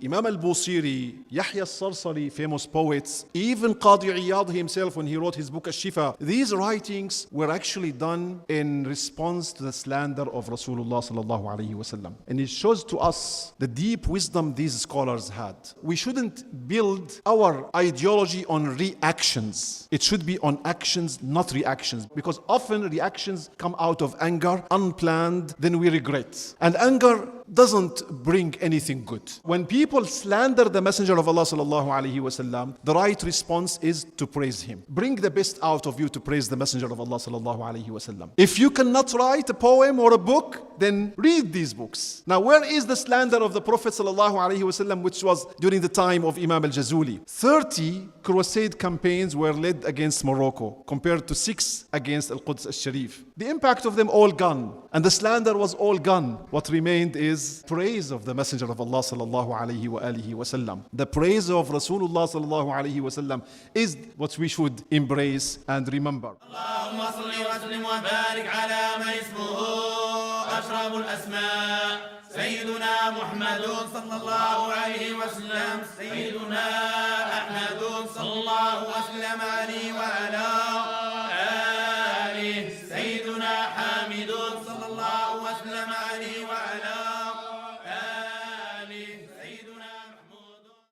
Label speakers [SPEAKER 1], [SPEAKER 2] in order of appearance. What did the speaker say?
[SPEAKER 1] Imam al-Busiri, Yahya al-Sarsari, famous poets, even Qadi Iyad himself when he wrote his book al-Shifa, these writings were actually done in response to the slander of Rasulullah sallallahu alaihi wasallam. And it shows to us the deep wisdom these scholars had. We shouldn't build our ideology on reactions. It should be on actions, not reactions. Because often reactions come out of anger, unplanned, then we regret. And anger doesn't bring anything good. When people slander the Messenger of Allah sallallahu alaihi wasallam, the right response is to praise him. Bring the best out of you to praise the Messenger of Allah sallallahu alaihi wasallam. If you cannot write a poem or a book, then read these books. Now, where is the slander of the Prophet sallallahu alaihi wasallam, which was during the time of Imam al-Jazuli? 30 crusade campaigns were led against Morocco, compared to 6 against al-Quds al-Sharif. The impact of them all gone, and the slander was all gone. What remained is praise of the Messenger of Allah sallallahu alaihi wa alihi wasallam. The praise of Rasulullah sallallahu alaihi wasallam is what we should embrace and remember.
[SPEAKER 2] Allahumma salli wa sallim wa barik ala man ismuhu ashraful asma. سيدنا محمد صلى الله عليه وسلم سيدنا أحمد صلى الله وسلم عليه وعلى آله سيدنا